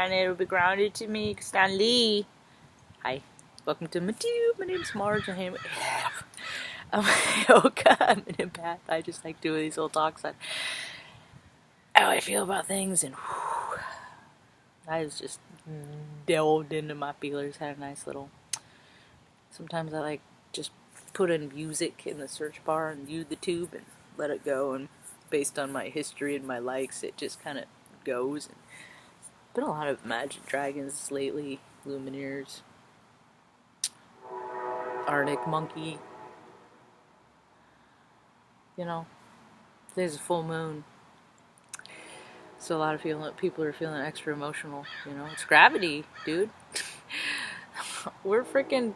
And it'll be grounded to me, Stanley. Hi, welcome to my tube. My name's Marge. I'm a yoga. I'm an empath. I just like doing these little talks on how I feel about things, and I was just delved into my feelers. Had a nice little. Sometimes I like just put in music in the search bar and view the tube and let it go, and based on my history and my likes, it just kind of goes. And been a lot of Magic Dragons lately, Lumineers, Arctic Monkey. You know, today's a full moon, so a lot of people are feeling extra emotional. You know, it's gravity, dude. We're freaking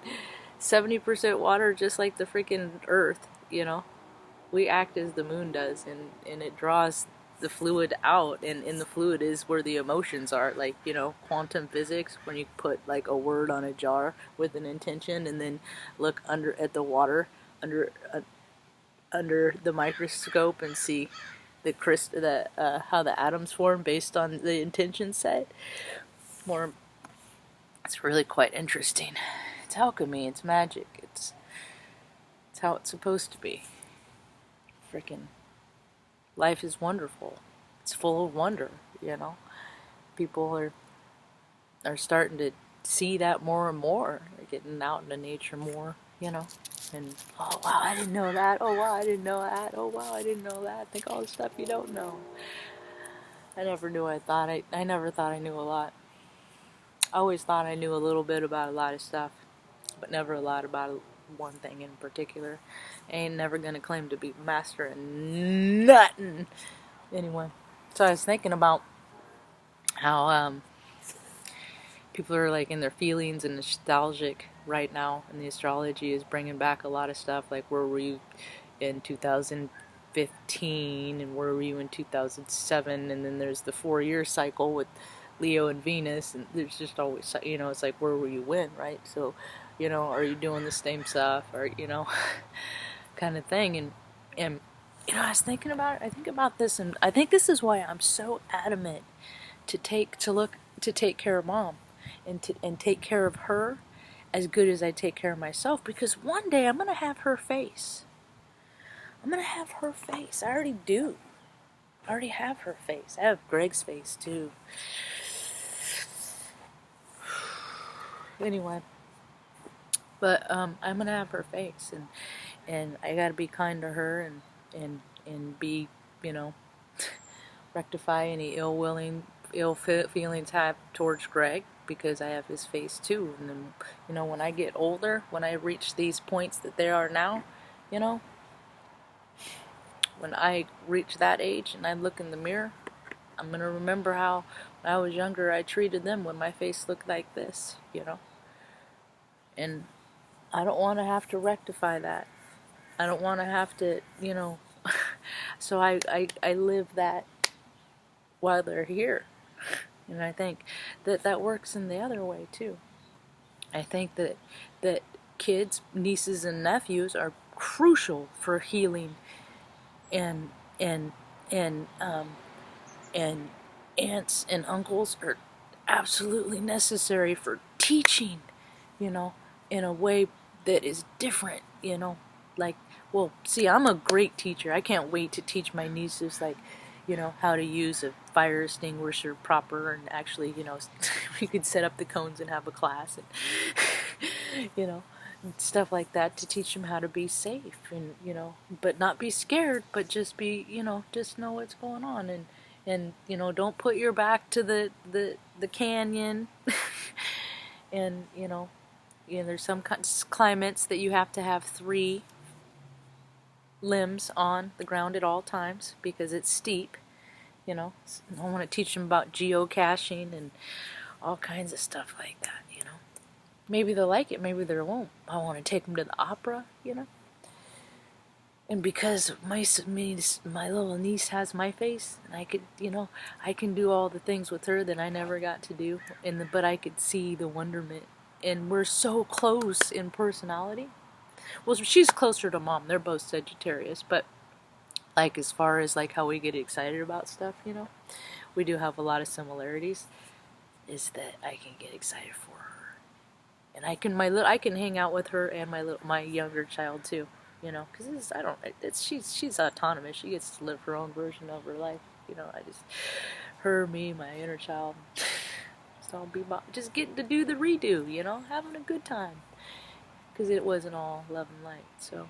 70% water, just like the freaking Earth. You know, we act as the moon does, and it draws the fluid out, and in the fluid is where the emotions are. Like, you know, quantum physics, when you put like a word on a jar with an intention, and then look under at the water under the microscope and see how the atoms form based on the intention set. It's really quite interesting. It's alchemy. It's magic. It's how it's supposed to be. Freaking life is wonderful. It's full of wonder. You know, people are starting to see that more and more. They're getting out into nature more. You know. And, oh wow, I didn't know that. Oh wow, I didn't know that. Oh wow, I didn't know that. Think all the stuff you don't know. I never thought I knew a lot. I always thought I knew a little bit about a lot of stuff, but never a lot about one thing in particular. I ain't never gonna claim to be master in nothing. Anyway, so I was thinking about how people are like in their feelings and nostalgic right now, and the astrology is bringing back a lot of stuff. Like, where were you in 2015, and where were you in 2007? And then there's the 4-year cycle with Leo and Venus, and there's just always, you know, it's like, where were you when, right? So, you know, are you doing the same stuff, or, you know, kind of thing. And you know, I was thinking about it. I think about this, and I think this is why I'm so adamant to take care of Mom, and take care of her as good as I take care of myself, because one day I'm gonna have her face. I'm gonna have her face. I already do. I already have her face. I have Greg's face too. Anyway, but I'm gonna have her face, and I gotta be kind to her, and be, you know, rectify any ill feelings I have towards Greg, because I have his face too. And then, you know, when I get older, when I reach these points that they are now, you know, when I reach that age and I look in the mirror, I'm gonna remember how when I was younger I treated them when my face looked like this, you know. And I don't want to have to rectify that. I don't want to have to, you know. So I live that while they're here. And I think that works in the other way too. I think that kids, nieces and nephews are crucial for healing, and and aunts and uncles are absolutely necessary for teaching, you know, in a way that is different, you know. Like, well, see, I'm a great teacher. I can't wait to teach my nieces, like, you know, how to use a fire extinguisher proper, and actually, you know, we could set up the cones and have a class, and you know, stuff like that, to teach them how to be safe, and, you know, but not be scared, but just be, you know, just know what's going on, and you know, don't put your back to the canyon. And you know, there's some climates that you have to have 3 limbs on the ground at all times, because it's steep, you know. I want to teach them about geocaching and all kinds of stuff like that, you know. Maybe they'll like it, maybe they won't. I want to take them to the opera, you know. And because my little niece has my face, and I could, you know, I can do all the things with her that I never got to do, but I could see the wonderment, and we're so close in personality. Well, she's closer to Mom. They're both Sagittarius, but like, as far as like how we get excited about stuff, you know, we do have a lot of similarities. is that I can get excited for her, and I can hang out with her and my younger child too, you know, because she's autonomous. She gets to live her own version of her life, you know. I just her, me, my inner child, just getting to do the redo, you know, having a good time, because it wasn't all love and light. So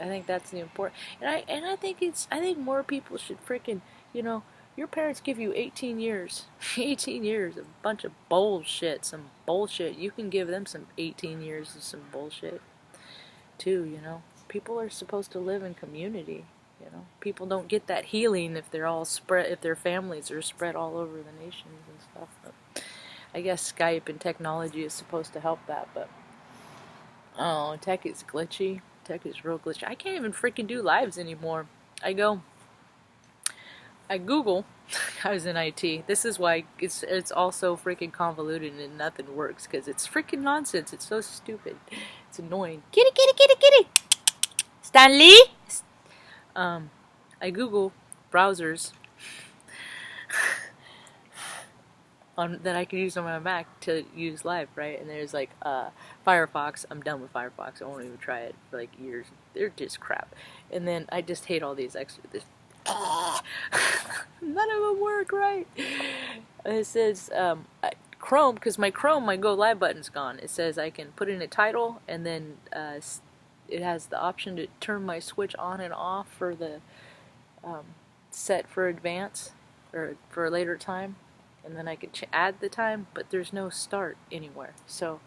I think that's the important, and I think more people should freaking, you know, your parents give you 18 years, 18 years, a bunch of bullshit, some bullshit. You can give them some 18 years of some bullshit too, you know. People are supposed to live in community, you know. People don't get that healing if they're all spread, if their families are spread all over the nations and stuff. But I guess Skype and technology is supposed to help that, but oh, tech is glitchy. Tech is real glitchy. I can't even freaking do lives anymore. I Google. I was in IT. This is why it's also freaking convoluted and nothing works, because it's freaking nonsense. It's so stupid. It's annoying. Kitty, kitty, kitty, kitty. Stanley. I Google browsers that I can use on my Mac to use live, right? And there's like Firefox. I'm done with Firefox. I won't even try it for like years. They're just crap. And then I just hate all these extra. None of them work right. It says Chrome, because my Go Live button's gone. It says I can put in a title, and then it has the option to turn my switch on and off for the set for advance or for a later time, and then I could add the time, but there's no start anywhere. So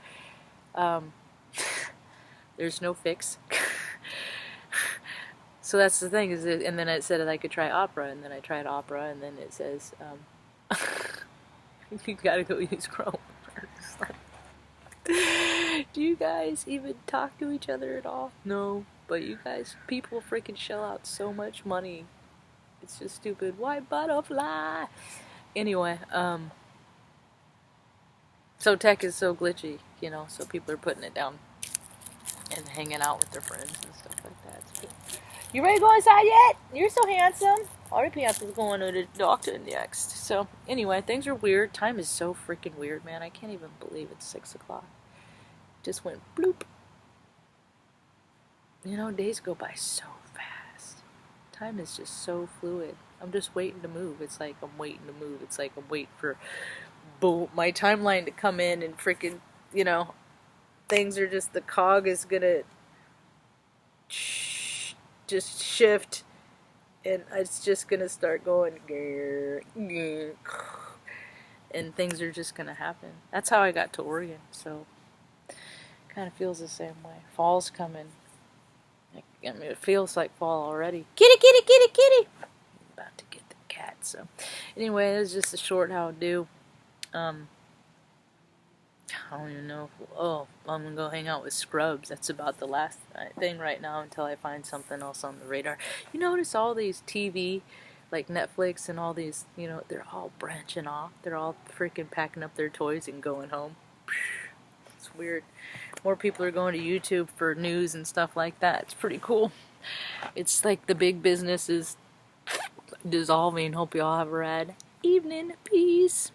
there's no fix. So that's the thing, and then it said that I could try Opera, and then I tried Opera, and then it says you gotta go use Chrome. Do you guys even talk to each other at all? No, but you guys, people freaking shell out so much money. It's just stupid. Why butterfly? Anyway, so tech is so glitchy, you know, so people are putting it down and hanging out with their friends and stuff like that. It's good. You ready to go inside yet? You're so handsome. RP is going to the doctor next. So, anyway, things are weird. Time is so freaking weird, man. I can't even believe it's 6 o'clock. Just went bloop. You know, days go by so fast. Time is just so fluid. I'm just waiting to move. It's like I'm waiting to move. It's like I'm waiting for my timeline to come in and freaking, you know, things are just, the cog is gonna just shift, and it's just gonna start going, and things are just gonna happen. That's how I got to Oregon, so kind of feels the same way. Fall's coming. I mean, it feels like fall already. Kitty, kitty, kitty, kitty. I'm about to get the cat. So anyway, it was just a short how to do. I don't even know. I'm gonna go hang out with Scrubs. That's about the last thing right now until I find something else on the radar. You notice all these TV, like Netflix and all these, you know, they're all branching off. They're all freaking packing up their toys and going home. It's weird. More people are going to YouTube for news and stuff like that. It's pretty cool. It's like the big business is dissolving. Hope you all have a rad evening. Peace.